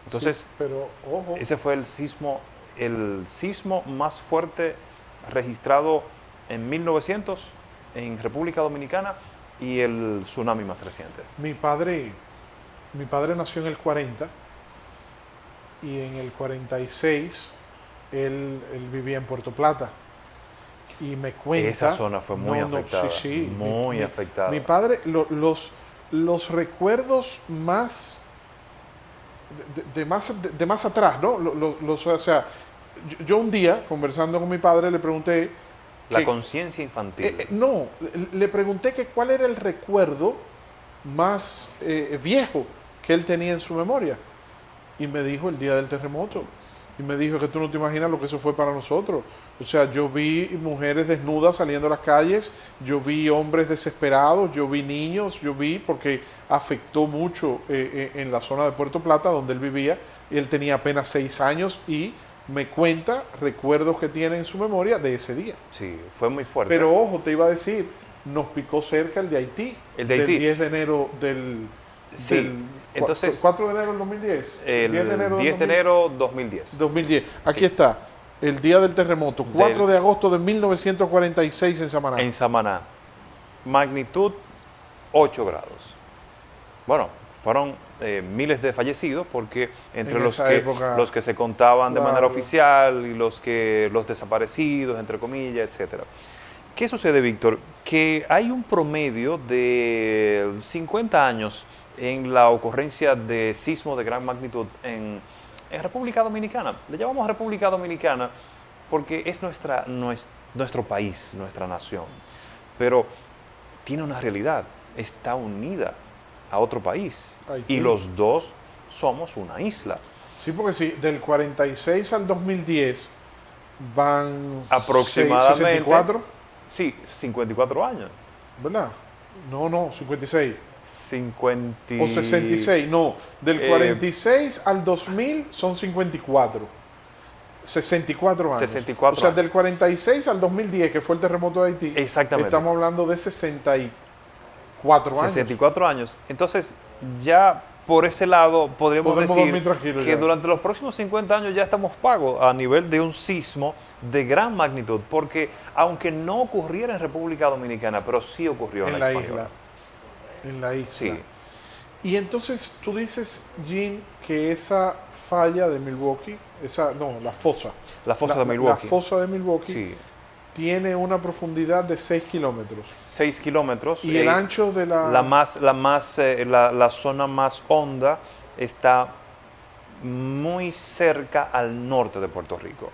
Entonces, sí, pero ojo, ese fue el sismo más fuerte registrado en 1900 en República Dominicana y el tsunami más reciente. mi padre nació en el 40 y en el 46 él vivía en Puerto Plata. Y me cuenta... Esa zona fue muy afectada, sí, sí. muy afectada. Mi padre, los recuerdos más de más atrás, ¿no? O sea, yo un día, conversando con mi padre, le pregunté... La conciencia infantil. No, le pregunté que cuál era el recuerdo más viejo que él tenía en su memoria. Y me dijo el día del terremoto. Y me dijo que tú no te imaginas lo que eso fue para nosotros. O sea, yo vi mujeres desnudas saliendo a las calles, yo vi hombres desesperados, yo vi niños, porque afectó mucho en la zona de Puerto Plata, donde él vivía. Él tenía apenas 6 años y me cuenta recuerdos que tiene en su memoria de ese día. Sí, fue muy fuerte. Pero ojo, te iba a decir, nos picó cerca el de Haití. El de Haití. Del 10 de enero del... Sí, entonces... 4 de enero del 2010. El 10 de enero 2010. 2010. Aquí Sí. está, el día del terremoto, 4 de agosto de 1946 en Samaná. En Samaná. Magnitud 8 grados. Bueno, fueron miles de fallecidos porque entre En los esa época, los que se contaban de claro, manera oficial y los desaparecidos, entre comillas, etcétera. ¿Qué sucede, Víctor? Que hay un promedio de 50 años en la ocurrencia de sismos de gran magnitud en República Dominicana. Le llamamos República Dominicana porque es nuestro país, nuestra nación. Pero tiene una realidad, está unida a otro país. Haití. Y los dos somos una isla. Sí, porque sí, del 46 al 2010 van Aproximadamente. 64, Sí, 54 años. ¿verdad? No, 56. 50... O 66, no. Del 46 al 2000 son 54. 64 años. 64 o sea, años. del 46 al 2010, que fue el terremoto de Haití, Exactamente. estamos hablando de 64 años. 64 años. Entonces, ya por ese lado podemos dormir decir tranquilos que ya. durante los próximos 50 años ya estamos pagos a nivel de un sismo de gran magnitud, porque aunque no ocurriera en República Dominicana, pero sí ocurrió en En la la Española. isla. En la isla. Sí. Y entonces tú dices, Jean, que esa falla de Milwaukee, la fosa. La fosa de Milwaukee. La fosa de Milwaukee Sí. tiene una profundidad de 6 kilómetros. 6 kilómetros. Y el ancho de la... La zona más honda está muy cerca al norte de Puerto Rico.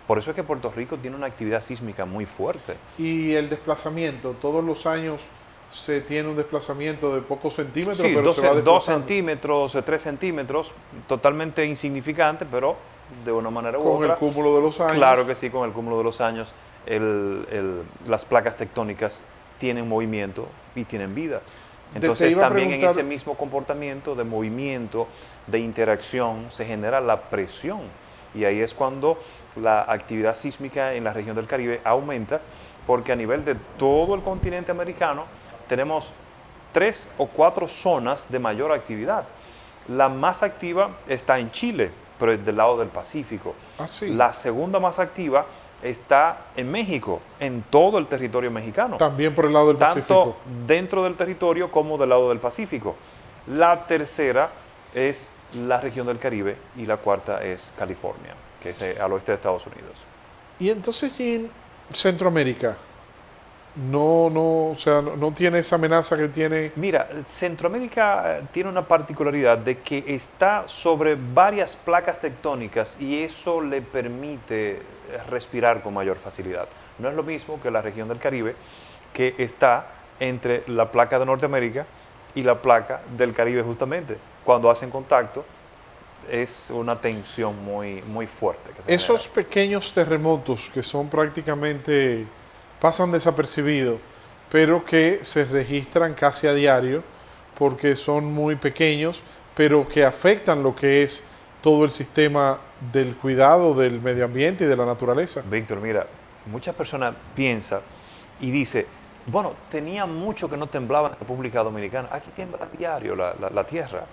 Por eso es que Puerto Rico tiene una actividad sísmica muy fuerte. Y el desplazamiento, todos los años se tiene un desplazamiento de pocos centímetros, Sí, pero se va 2 desplazando. centímetros, 3 centímetros, totalmente insignificante, pero de una manera u Con otra. el cúmulo de los años. Claro que sí, con el cúmulo de los años, las placas tectónicas tienen movimiento y tienen vida. Entonces iba a también en preguntar- ese mismo comportamiento de movimiento, de interacción, se genera la presión. Y ahí es cuando la actividad sísmica en la región del Caribe aumenta, porque a nivel de todo el continente americano tenemos 3 o 4 zonas de mayor actividad. La más activa está en Chile, pero es del lado del Pacífico. Ah, sí. La segunda más activa está en México, en todo el territorio mexicano. También por el lado del Tanto Pacífico. dentro del territorio como del lado del Pacífico. La tercera es la región del Caribe y la cuarta es California, que es al oeste de Estados Unidos. Y entonces en Centroamérica o sea, no tiene esa amenaza que tiene. Mira, Centroamérica tiene una particularidad de que está sobre varias placas tectónicas y eso le permite respirar con mayor facilidad. No es lo mismo que la región del Caribe, que está entre la placa de Norteamérica y la placa del Caribe justamente. Cuando hacen contacto es una tensión muy, muy fuerte. Que se Esos genera. pequeños terremotos que son prácticamente, pasan desapercibidos, pero que se registran casi a diario porque son muy pequeños, pero que afectan lo que es todo el sistema del cuidado del medio ambiente y de la naturaleza. Víctor, mira, muchas personas piensan y dicen, bueno, tenía mucho que no temblaba en República Dominicana. Aquí tiembla a diario la tierra.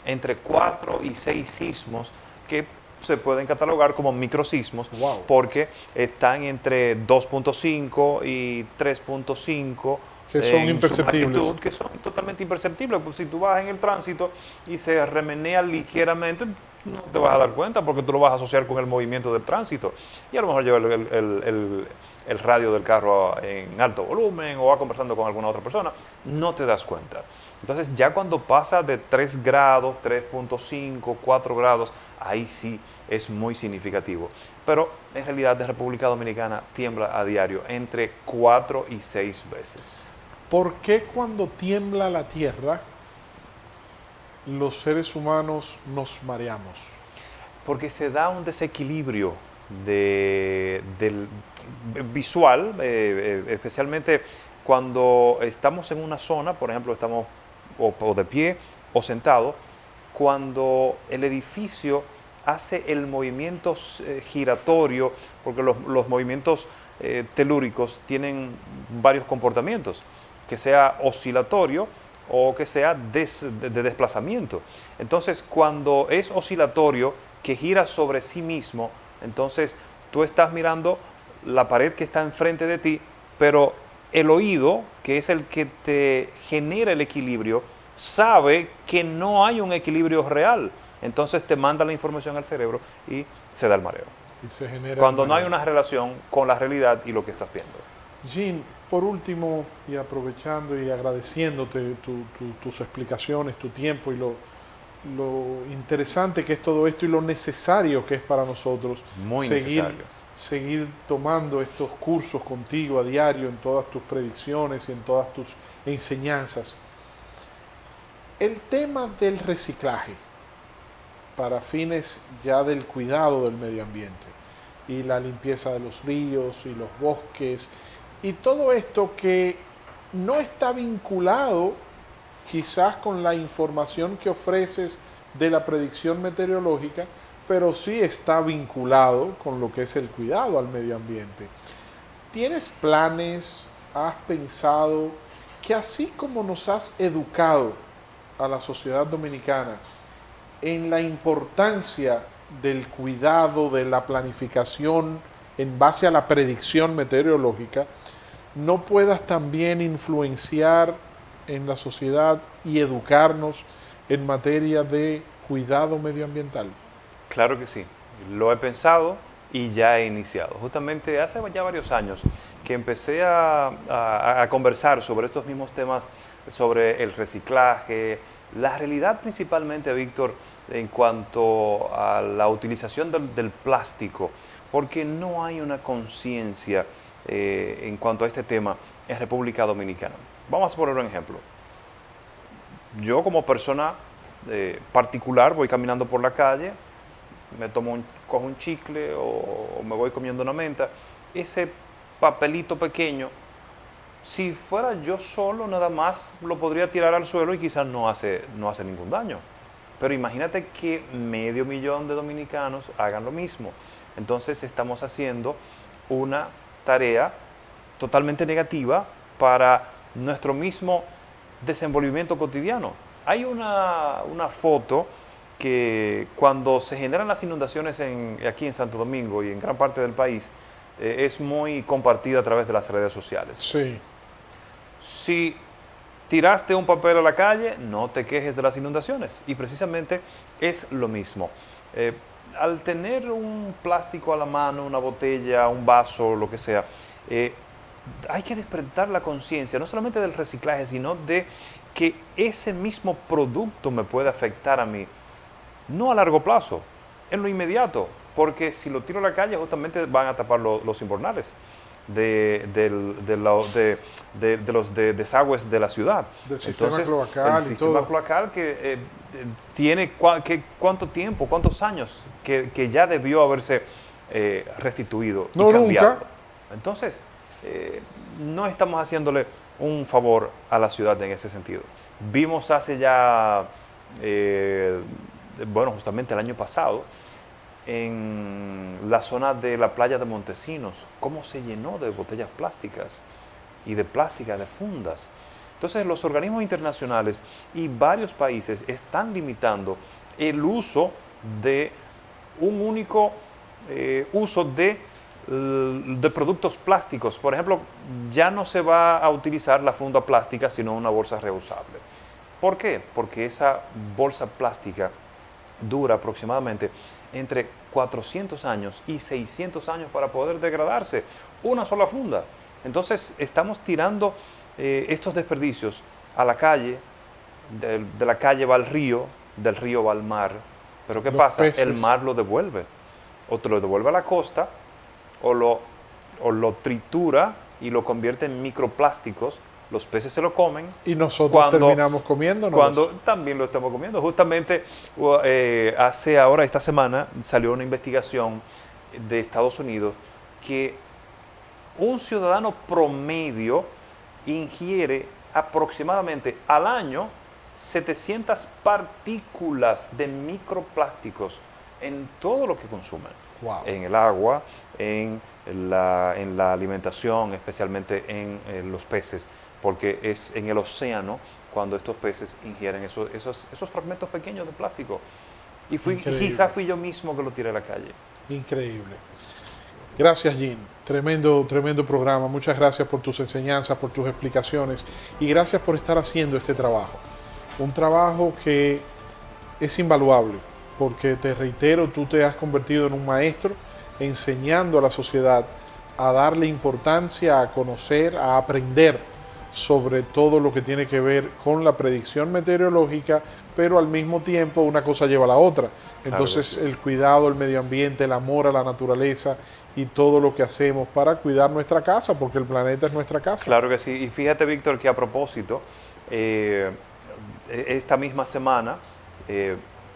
Entre 4 y 6 sismos que se pueden catalogar como microsismos Wow. porque están entre 2.5 y 3.5 Que son en su imperceptibles. magnitud, que son totalmente imperceptibles. Pues si tú vas en el tránsito y se remenea ligeramente, no te vas a dar cuenta porque tú lo vas a asociar con el movimiento del tránsito y a lo mejor lleva el radio del carro en alto volumen o va conversando con alguna otra persona, no te das cuenta. Entonces ya cuando pasa de 3 grados, 3.5, 4 grados, ahí sí es muy significativo. Pero en realidad de República Dominicana tiembla a diario entre 4 y 6 veces. ¿Por qué cuando tiembla la tierra los seres humanos nos mareamos? Porque se da un desequilibrio del visual, especialmente cuando estamos en una zona, por ejemplo, estamos o de pie o sentado, cuando el edificio hace el movimiento giratorio, porque los movimientos telúricos tienen varios comportamientos, que sea oscilatorio o que sea de desplazamiento. Entonces, cuando es oscilatorio, que gira sobre sí mismo, entonces tú estás mirando la pared que está enfrente de ti, pero el oído, que es el que te genera el equilibrio, sabe que no hay un equilibrio real. Entonces te manda la información al cerebro y se da el mareo. Y se genera Cuando el no hay mareo. una relación con la realidad y lo que estás viendo. Jean, por último, y aprovechando y agradeciéndote tus explicaciones, tu tiempo y lo interesante que es todo esto y lo necesario que es para nosotros Muy necesario. seguir tomando estos cursos contigo a diario en todas tus predicciones y en todas tus enseñanzas. El tema del reciclaje para fines ya del cuidado del medio ambiente y la limpieza de los ríos y los bosques y todo esto que no está vinculado quizás con la información que ofreces de la predicción meteorológica, pero sí está vinculado con lo que es el cuidado al medio ambiente. ¿Tienes planes? ¿Has pensado que así como nos has educado a la sociedad dominicana en la importancia del cuidado, de la planificación en base a la predicción meteorológica, no puedas también influenciar en la sociedad y educarnos en materia de cuidado medioambiental? Claro que sí, lo he pensado y ya he iniciado. Justamente hace ya varios años que empecé a conversar sobre estos mismos temas, sobre el reciclaje, la realidad principalmente, Víctor, en cuanto a la utilización del plástico, porque no hay una conciencia en cuanto a este tema en República Dominicana. Vamos a poner un ejemplo. Yo como persona particular voy caminando por la calle, cojo un chicle o me voy comiendo una menta, ese papelito pequeño, si fuera yo solo nada más lo podría tirar al suelo y quizás no hace ningún daño. Pero imagínate que 500,000 de dominicanos hagan lo mismo. Entonces estamos haciendo una tarea totalmente negativa para nuestro mismo desenvolvimiento cotidiano. Hay una foto que cuando se generan las inundaciones aquí en Santo Domingo y en gran parte del país, es muy compartida a través de las redes sociales. Sí. Si tiraste un papel a la calle, no te quejes de las inundaciones. Y precisamente es lo mismo. Al tener un plástico a la mano, una botella, un vaso, lo que sea, hay que despertar la conciencia, no solamente del reciclaje, sino de que ese mismo producto me puede afectar a mí, no a largo plazo, en lo inmediato, porque si lo tiro a la calle justamente van a tapar los invernales de los desagües de la ciudad. Del sistema cloacal el sistema cloacal que tiene cuánto tiempo, cuántos años que ya debió haberse restituido y cambiado. Nunca. Entonces, no estamos haciéndole un favor a la ciudad en ese sentido. Vimos hace ya, justamente el año pasado, en la zona de la playa de Montesinos, cómo se llenó de botellas plásticas y de plásticas, de fundas. Entonces, los organismos internacionales y varios países están limitando el uso de un único uso de productos plásticos. Por ejemplo, ya no se va a utilizar la funda plástica, sino una bolsa reusable. ¿Por qué? Porque esa bolsa plástica dura aproximadamente entre 400 años y 600 años para poder degradarse. Una sola funda. Entonces, estamos tirando estos desperdicios a la calle, de la calle va al río, del río va al mar. Pero ¿qué pasa? Peces. El mar lo devuelve. O te lo devuelve a la costa, o lo tritura y lo convierte en microplásticos. Los peces se lo comen. Y nosotros terminamos comiéndonos. Cuando también lo estamos comiendo. Justamente esta semana, salió una investigación de Estados Unidos que un ciudadano promedio ingiere aproximadamente al año 700 partículas de microplásticos en todo lo que consumen. Wow. En el agua, en la alimentación, especialmente en los peces, porque es en el océano cuando estos peces ingieren esos fragmentos pequeños de plástico. Y quizás fui yo mismo que lo tiré a la calle. Increíble. Gracias, Jean. Tremendo programa. Muchas gracias por tus enseñanzas, por tus explicaciones y gracias por estar haciendo este trabajo. Un trabajo que es invaluable porque, te reitero, tú te has convertido en un maestro enseñando a la sociedad a darle importancia, a conocer, a aprender sobre todo lo que tiene que ver con la predicción meteorológica, pero al mismo tiempo una cosa lleva a la otra. Entonces, claro, el cuidado del medio ambiente, el amor a la naturaleza y todo lo que hacemos para cuidar nuestra casa, porque el planeta es nuestra casa. Claro que sí. Y fíjate, Víctor, que a propósito, esta misma semana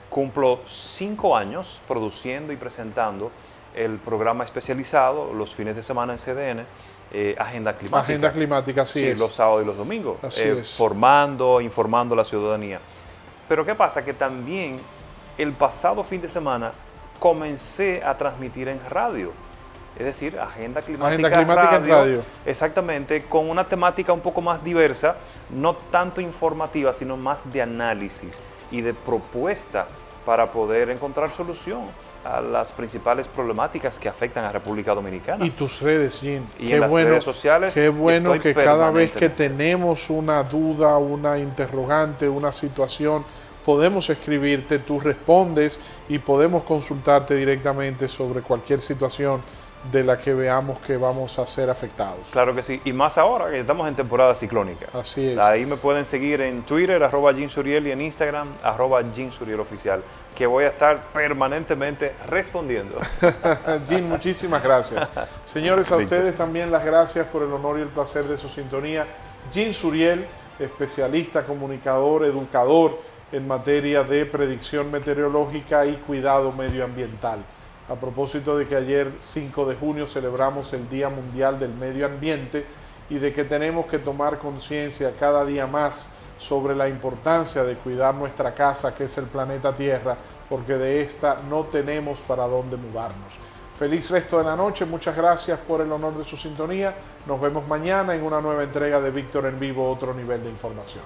cumplo 5 años produciendo y presentando el programa especializado los fines de semana en CDN, Agenda Climática. Agenda Climática, así es. Los sábados y los domingos, así es. Formando, informando a la ciudadanía. Pero ¿qué pasa? Que también el pasado fin de semana comencé a transmitir en radio. Es decir, Agenda Climática en radio. Exactamente, con una temática un poco más diversa, no tanto informativa, sino más de análisis y de propuesta para poder encontrar solución a las principales problemáticas que afectan a República Dominicana. Y tus redes, Jean. Y en las redes sociales. Qué bueno que cada vez que tenemos una duda, una interrogante, una situación, podemos escribirte, tú respondes y podemos consultarte directamente sobre cualquier situación de la que veamos que vamos a ser afectados. Claro que sí, y más ahora que estamos en temporada ciclónica. Así es. Ahí me pueden seguir en Twitter, @JeanSuriel, y en Instagram, @JeanSurielOficial, que voy a estar permanentemente respondiendo. Jean, muchísimas gracias. Señores, a ustedes también las gracias por el honor y el placer de su sintonía. Jean Suriel, especialista, comunicador, educador en materia de predicción meteorológica y cuidado medioambiental. A propósito de que ayer, 5 de junio, celebramos el Día Mundial del Medio Ambiente y de que tenemos que tomar conciencia cada día más sobre la importancia de cuidar nuestra casa, que es el planeta Tierra, porque de esta no tenemos para dónde mudarnos. Feliz resto de la noche, muchas gracias por el honor de su sintonía. Nos vemos mañana en una nueva entrega de Víctor en Vivo, otro nivel de información.